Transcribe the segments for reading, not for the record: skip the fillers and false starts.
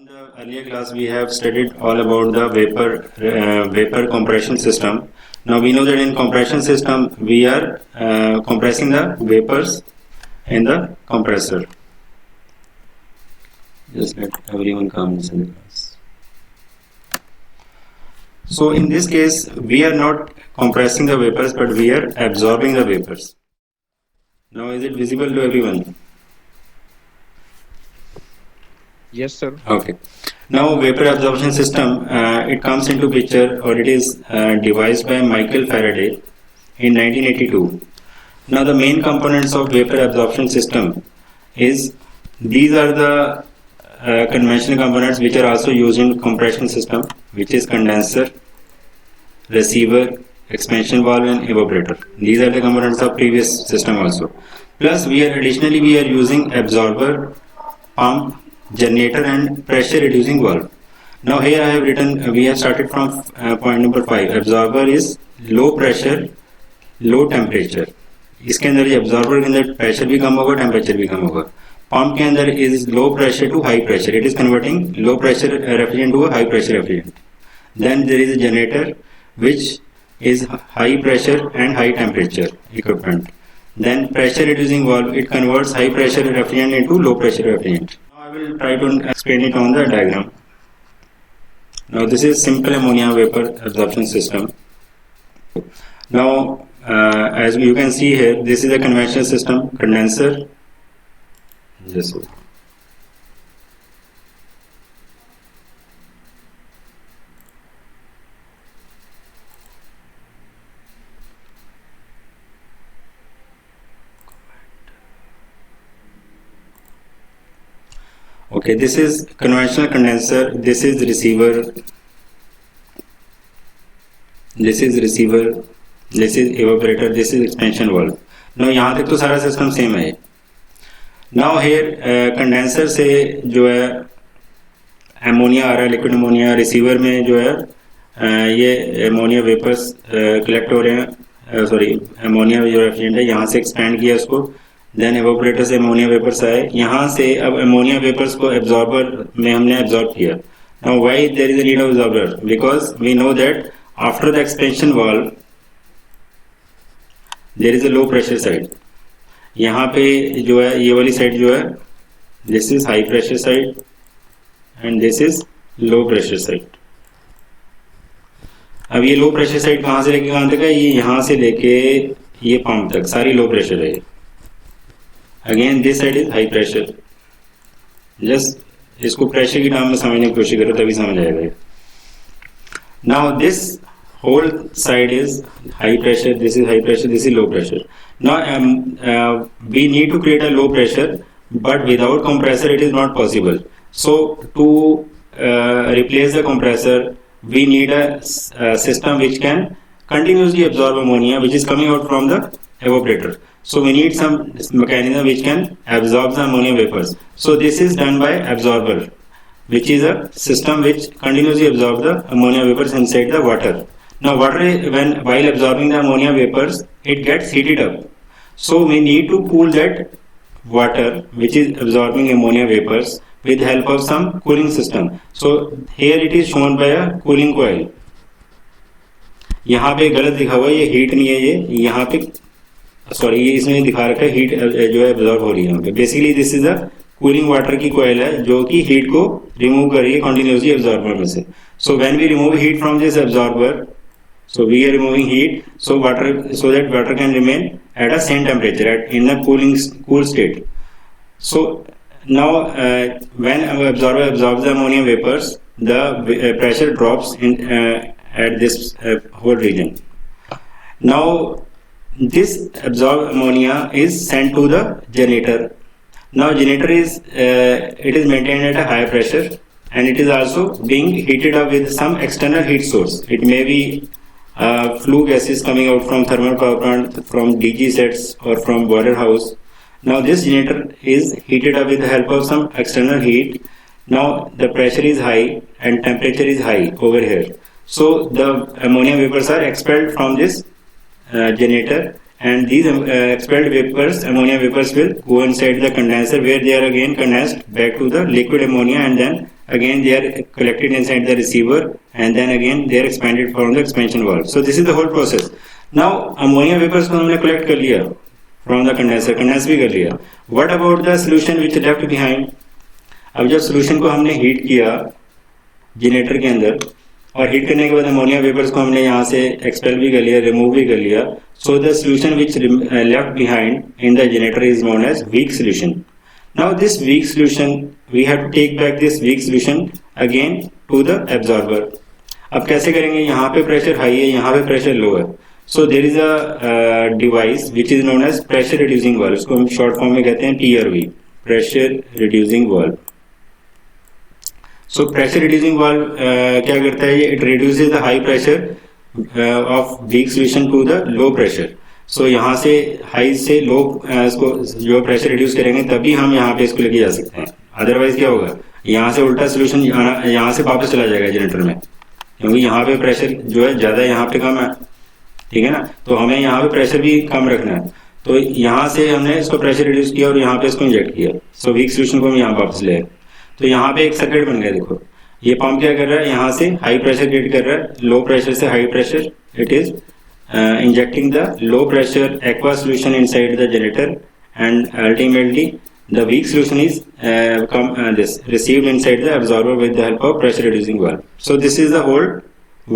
in the earlier class we have studied all about the vapor compression system. Now we know that in compression system we are compressing the vapors in the compressor. Just let everyone come in the class. So in this case we are not compressing the vapors but we are absorbing the vapors. Now is it visible to everyone? Yes, sir. Okay. Now vapor absorption system, it comes into picture, or it is devised by Michael Faraday in 1982. Now the main components of vapor absorption system is, these are the conventional components which are also used in compression system, which is condenser, receiver, expansion valve and evaporator. These are the components of previous system also. Plus additionally we are using absorber, pump, generator and pressure reducing valve. Now here I have written, we have started from point number 5. Absorber is low pressure, low temperature. इसके अंदर ये absorber के अंदर pressure भी कम होगा, temperature भी कम होगा. Pump के अंदर is low pressure to high pressure. It is converting low pressure refrigerant to a high pressure refrigerant. Then there is a generator which is high pressure and high temperature equipment. Then pressure reducing valve, it converts high pressure refrigerant into low pressure refrigerant. I will try to explain it on the diagram. Now this is simple ammonia vapor absorption system. Now as you can see here, this is a conventional system, condenser. Just okay, this is conventional condenser, this is receiver, this is evaporator, this is expansion valve. Now यहाँ तक तो सारा system same है. Now here condenser से जो है ammonia आ रहा है, लिक्विड अमोनिया. रिसीवर में जो है ये एमोनिया वेपर्स कलेक्ट हो रहे हैं, सॉरी एमोनिया जो रेफ्रिजरेंट है यहाँ से एक्सपैंड किया उसको. देन एवोपरेटर से अमोनिया वेपर्स आए, यहाँ से अब अमोनिया वेपर्स को एब्जॉर्बर में हमने एब्जॉर्ब किया. Now why there is a need of absorber? Because we know that after the expansion valve there is a low pressure side. यहाँ पे जो है ये वाली साइड जो है, this is high pressure side and this is low pressure side. अब ये लो प्रेशर साइड कहाँ से लेके कहाँ तक है? ये यहाँ से लेके ये पंप तक सारी लो प्रेशर है. Again this side is high pressure. Just इसको प्रेशर की टर्म में समझने की कोशिश करो तभी समझ आएगा. Now this whole side is high pressure, this is high pressure, this is low pressure. Now we need to create a low pressure, but without compressor it is not possible. So to replace the compressor we need a system which can continuously absorb ammonia which is coming out from the evaporator. So we need some mechanism which can absorb the ammonia vapors. So this is done by absorber, which is a system which continuously absorbs the ammonia vapors inside the water. Now water, while absorbing the ammonia vapors, it gets heated up. So we need to cool that water which is absorbing ammonia vapors with help of some cooling system. So here it is shown by a cooling coil. यहाँ पे गलत लिखा हुआ है, ये heat नहीं है, ये यहाँ पे सॉरी ये इसमें दिखा रखा है हीट जो है एब्जॉर्ब हो रही है यहाँ पे. Basically this is a cooling water की कोयल है जो कि हीट को रिमूव कर रही है कंटिन्यूसली एब्जॉर्बर में से. So when we remove heat from this absorber, so we are removing heat so that water can remain at a same temperature in the cool state. So now when our absorber absorbs the ammonia vapors, the pressure drops at this whole region. Now this absorbed ammonia is sent to the generator. Now generator is it is maintained at a higher pressure and it is also being heated up with some external heat source. It may be flue gases coming out from thermal power plant, from DG sets or from boiler house. Now this generator is heated up with the help of some external heat. Now the pressure is high and temperature is high over here. So the ammonia vapors are expelled from this generator, and these expelled vapors, ammonia vapors, will go inside the condenser where they are again condensed back to the liquid ammonia and then again they are collected inside the receiver, and then again they are expanded from the expansion valve. So this is the whole process. Now ammonia vapors को हमने collect कर लिया from the condenser, condense भी कर लिया. What about the solution which left behind? अब जब solution को हमने heat किया जनरेटर के अंदर, और हीट करने के बाद अमोनिया वेपर्स को हमने यहाँ से एक्सपेल भी कर लिया, रिमूव भी कर लिया. So the solution which left behind in the generator is known as weak solution. Now this weak solution we have to take back this weak solution again to the absorber. अब कैसे करेंगे? यहाँ पे pressure high है, यहाँ पे pressure low है. So there is a device which is known as pressure reducing valve. इसको हम शॉर्ट फॉर्म में कहते हैं PRV, pressure reducing valve. So pressure reducing valve क्या करता है? ये it reduces the high pressure of weak solution to the low pressure. So यहाँ से high से low इसको जो pressure reduce करेंगे तभी हम यहाँ पे इसको लेके जा सकते हैं. Otherwise क्या होगा? यहाँ से उल्टा solution यहाँ से वापस चला जाएगा जनरेटर में, क्योंकि यहाँ पे pressure जो है ज़्यादा, यहाँ पे कम है. ठीक है ना? तो हमें यहाँ पे pressure भी कम रखना है. तो यहाँ से हमने इसको pressure reduce किया और यहाँ पे इसको inject किया. So weak solution को हम यहाँ वापस ले आए. तो यहाँ पे एक सर्किट बन गया. देखो ये पंप क्या कर रहा है? यहाँ से हाई प्रेशर क्रिएट कर रहा है, लो प्रेशर से high pressure. It is injecting the low pressure aqua solution inside the generator, and ultimately the weak solution is this received inside the absorber with the help of pressure reducing valve. So this is the whole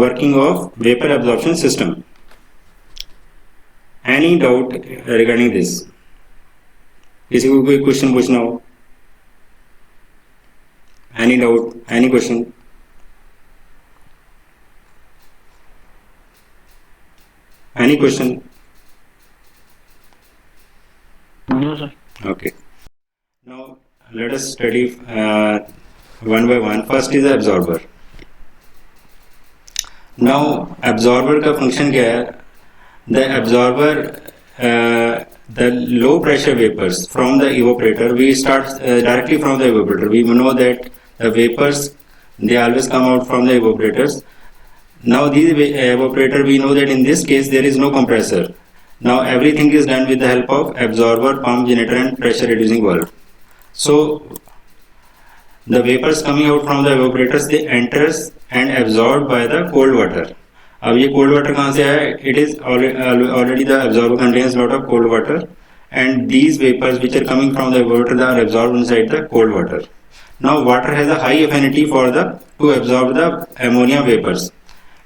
working of vapor absorption system. Any doubt regarding this? किसी को कोई question पूछना हो? Any doubt? Any question? Any question? No, sir. Okay. Now let us study one by one. First is the absorber. Now absorber का function क्या है? The absorber, the low pressure vapors from the evaporator. We start directly from the evaporator. We know that the vapors, they always come out from the evaporators. Now these evaporator, we know that in this case there is no compressor. Now everything is done with the help of absorber, pump, generator and pressure reducing valve. So the vapors coming out from the evaporators, they enters and absorbed by the cold water. अब ये cold water कहाँ से आया? It is already the absorber contains lot of cold water, and these vapors which are coming from the evaporator are absorbed inside the cold water. Now water has a high affinity to absorb the ammonia vapors.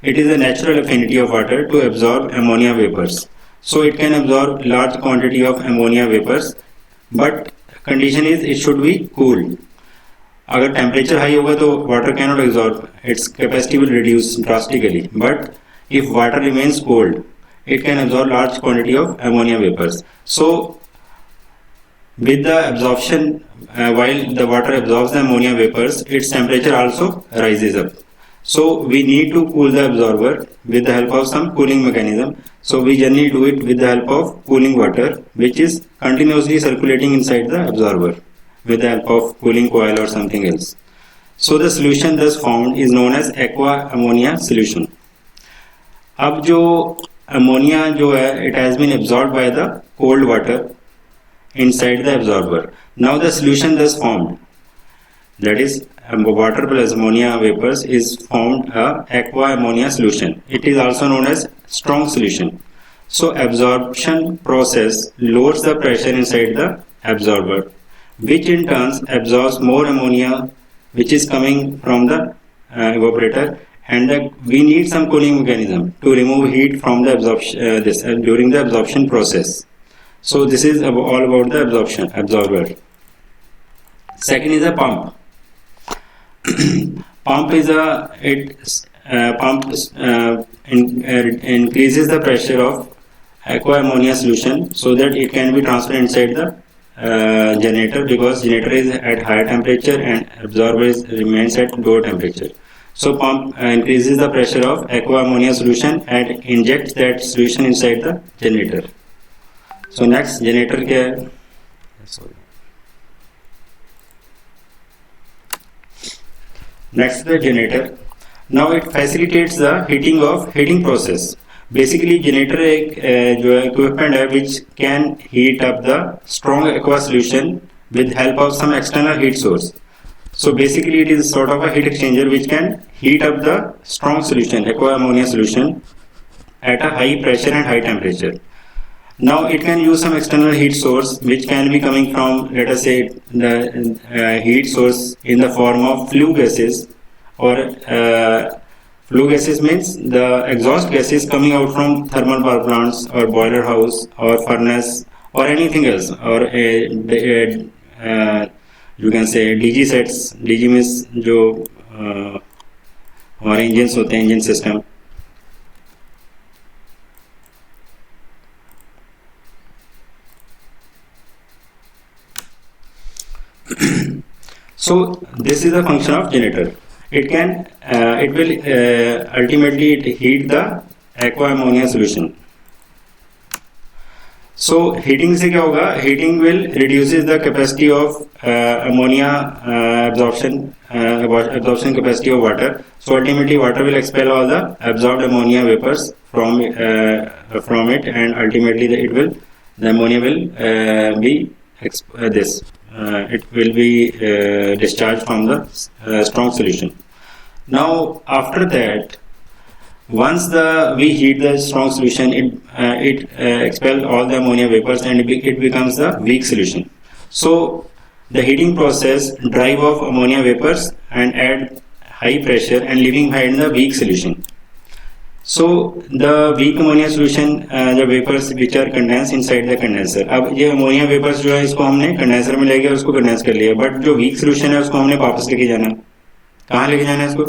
It is a natural affinity of water to absorb ammonia vapors. So it can absorb large quantity of ammonia vapors, but condition is it should be cool. अगर temperature high होगा तो water cannot absorb, its capacity will reduce drastically. But if water remains cold, it can absorb large quantity of ammonia vapors. So with the absorption, while the water absorbs the ammonia vapors, its temperature also rises up. So we need to cool the absorber with the help of some cooling mechanism. So we generally do it with the help of cooling water, which is continuously circulating inside the absorber with the help of cooling coil or something else. So the solution thus formed is known as aqua ammonia solution. अब जो ammonia जो है, it has been absorbed by the cold water inside the absorber. Now the solution thus formed, that is water plus ammonia vapors, is formed a aqua ammonia solution. It is also known as strong solution. So absorption process lowers the pressure inside the absorber, which in turn absorbs more ammonia which is coming from the evaporator, and we need some cooling mechanism to remove heat from the absorption during the absorption process. So this is all about the absorber. Second is a pump. Pump is increases the pressure of aqua ammonia solution so that it can be transferred inside the generator, because generator is at higher temperature and absorber remains at lower temperature. So pump increases the pressure of aqua ammonia solution and injects that solution inside the generator. So next, generator क्या है? Sorry. Next, the generator. Now it facilitates the heating process. Basically, generator एक जो equipment है which can heat up the strong aqua solution with help of some external heat source. So basically it is sort of a heat exchanger which can heat up the strong solution, aqua ammonia solution, at a high pressure and high temperature. Now it can use some external heat source which can be coming from, let us say, the heat source in the form of flue gases, or flue gases means the exhaust gases coming out from thermal power plants or boiler house or furnace or anything else, or you can say DG sets. DG means जो हमारे engines होते हैं, engine system. So this is the function of generator. It will ultimately heat the aqua ammonia solution. So heating से क्या होगा? Heating will reduces the capacity of ammonia absorption capacity of water. So ultimately water will expel all the absorbed ammonia vapors from it, and ultimately the ammonia will be it will be discharged from the strong solution. Now after that, once we heat the strong solution, it expels all the ammonia vapors and it becomes the weak solution. So the heating process drive off ammonia vapors and add high pressure and leaving behind the weak solution. So the weak ammonia solution, the vapors which are condensed inside the condenser. अब ये ammonia vapors जो है इसको हमने condenser में ले गया, उसको condense कर लिया, but जो weak solution है उसको हमने वापस लेके जाना. कहाँ लेके जाना है इसको?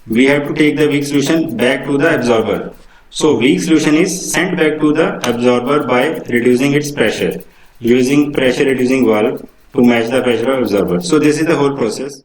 We have to take the weak solution back to the absorber. So weak solution is sent back to the absorber by reducing its pressure, using pressure reducing valve to match the pressure of absorber. So this is the whole process.